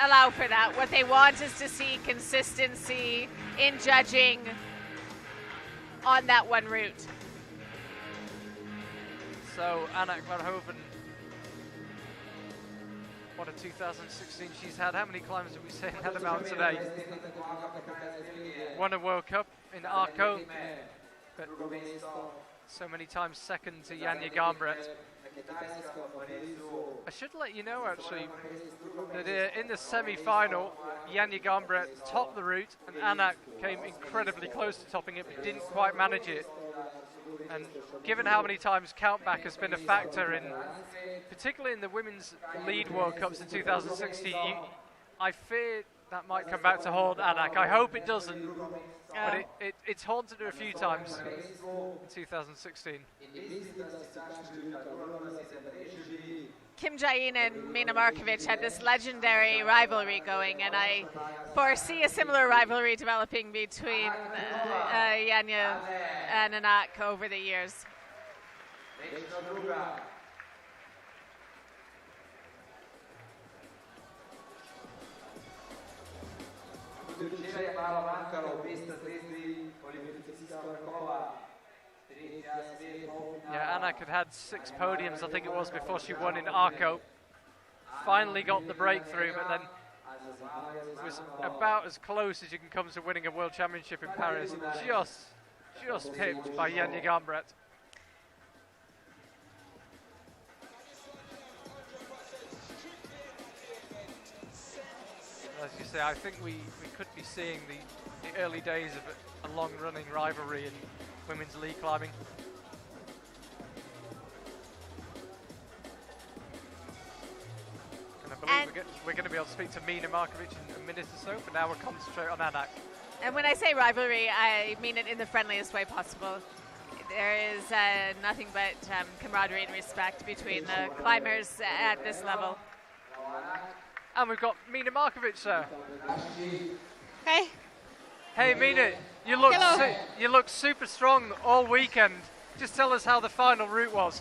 allow for that. What they want is to see consistency in judging on that one route. So Anak Verhoeven, what a 2016 she's had. How many climbs did we say had about today? Won a World Cup in Arco, but so many times second to Janja Garnbret. I should let you know actually that in the semi-final, Janja Garnbret topped the route and Anak came incredibly close to topping it but didn't quite manage it. And given how many times countback has been a factor in, particularly in the Women's Lead World Cups in 2016, I fear that might come back to haunt Anak. I hope it doesn't, but it's haunted her a few times in 2016. Kim Jae-in and Mina Markovic had this legendary rivalry going, and I foresee a similar rivalry developing between Janja and Anak over the years. Yeah, Anak had 6 podiums, I think it was, before she won in Arco. Finally got the breakthrough, but then was about as close as you can come to winning a World Championship in Paris. Just pipped by Janja Garnbret. As you say, I think we could be seeing the early days of a long-running rivalry in women's league climbing. And I believe we're going to be able to speak to Mina Markovic in a minute or so, but now we'll concentrate on Anak. And when I say rivalry, I mean it in the friendliest way possible. There is nothing but camaraderie and respect between the climbers at this level. And we've got Mina Markovic there. Hey. Hey Mina, you look super strong all weekend. Just tell us how the final route was.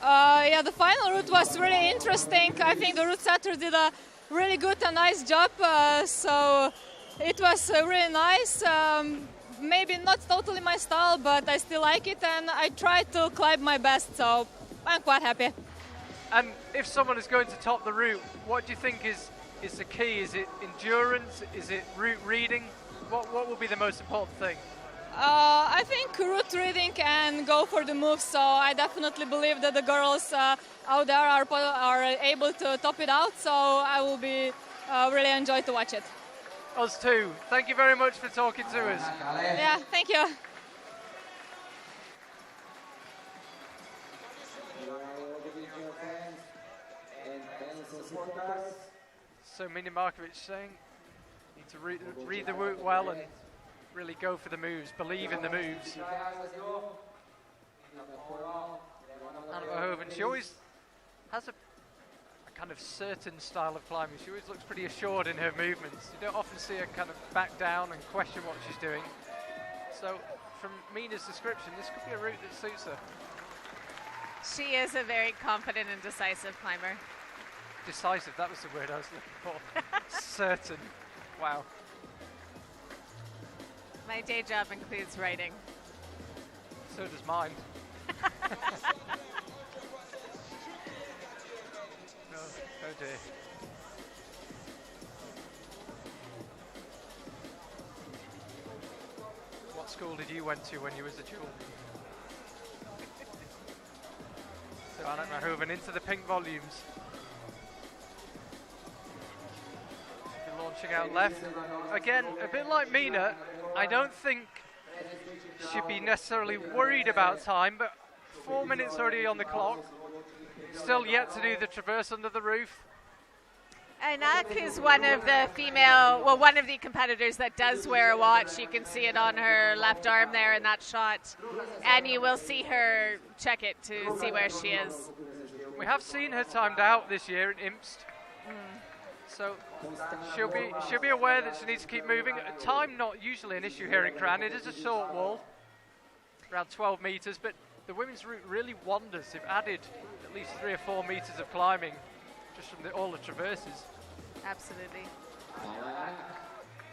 Yeah, the final route was really interesting. I think the route setter did a really good and nice job. So it was really nice. Maybe not totally my style, but I still like it, and I tried to climb my best. So I'm quite happy. And if someone is going to top the route, what do you think is the key? Is it endurance? Is it route reading? What will be the most important thing? I think route reading and go for the moves. So I definitely believe that the girls out there are able to top it out. So I will be really enjoy to watch it. Us too. Thank you very much for talking to us. Yeah, thank you. So Mina Markovic saying need to read the route well and really go for the moves, believe in the moves. Anak Verhoeven, she always has a kind of certain style of climbing. She always looks pretty assured in her movements. You don't often see her kind of back down and question what she's doing. So from Mina's description, this could be a route that suits her. She is a very confident and decisive climber. Decisive, that was the word I was looking for. Certain. Wow. My day job includes writing. So does mine. Oh dear. What school did you went to when you was a jewel? So Anak Verhoeven into the pink volumes. Launching out left. Again, a bit like Mina, I don't think she'd be necessarily worried about time, but 4 minutes already on the clock. Still yet to do the traverse under the roof. Anak is one of the competitors that does wear a watch. You can see it on her left arm there in that shot. And you will see her check it to see where she is. We have seen her timed out this year in Imst. So she'll be aware that she needs to keep moving. Time not usually an issue here in Kranj. It is a short wall, around 12 meters, but the women's route really wanders. They've added at least 3 or 4 meters of climbing just from all the traverses. Absolutely.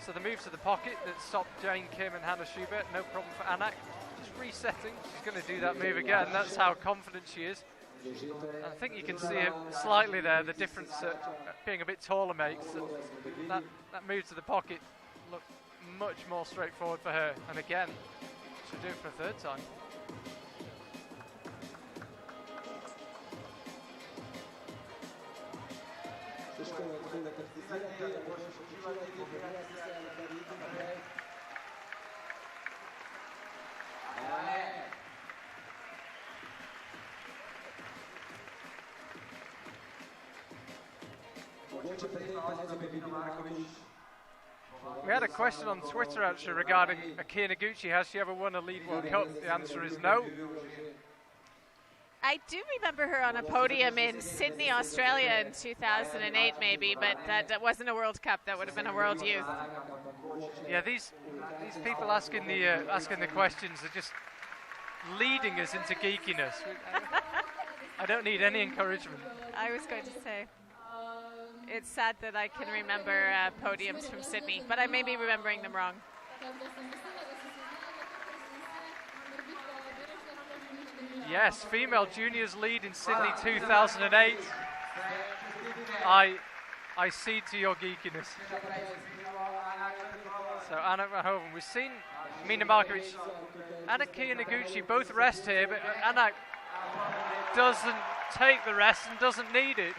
So the move to the pocket that stopped Jane Kim and Hannah Schubert, no problem for Anak. Just resetting, she's going to do that move again. That's how confident she is. And I think you can see it slightly there, the difference being a bit taller makes. That move to the pocket looked much more straightforward for her. And again, she'll do it for a third time. We had a question on Twitter actually regarding Aki Noguchi. Has she ever won a Lead World Cup? The answer is no. I do remember her on a podium in Sydney, Australia in 2008 maybe, but that wasn't a World Cup, that would have been a World Youth. Yeah, these people asking the questions are just leading us into geekiness. I don't need any encouragement. I was going to say, it's sad that I can remember podiums from Sydney, but I may be remembering them wrong. Yes, female juniors lead in Sydney 2008. I cede to your geekiness. So Anak Verhoeven, we've seen Mina Markovic, Aki Noguchi both rest here, but Anak doesn't take the rest and doesn't need it.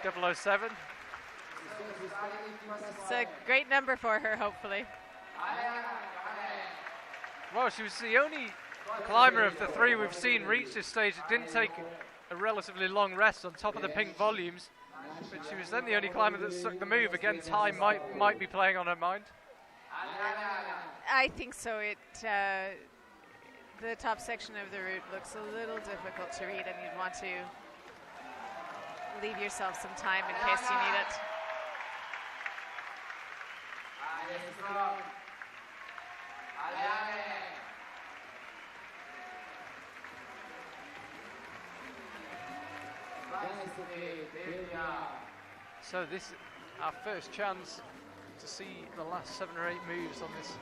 007. It's a great number for her, hopefully. Well, she was the only climber of the three we've seen reach this stage that didn't take a relatively long rest on top of the pink volumes, but she was then the only climber that stuck the move. Again, time might be playing on her mind. I think so. The top section of the route looks a little difficult to read, and you'd want to leave yourself some time in case you need it. So this is our first chance to see the last 7 or 8 moves on this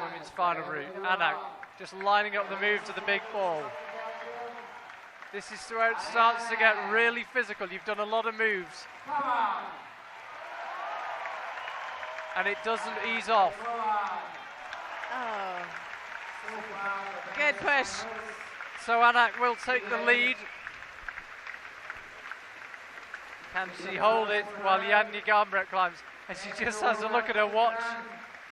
women's final route. Anak just lining up the move to the big ball. This is where it starts to get really physical. You've done a lot of moves. And it doesn't ease off. Oh. Good push. So Anak will take the lead. Can she hold it while Janja Garnbret climbs? And she just has a look at her watch.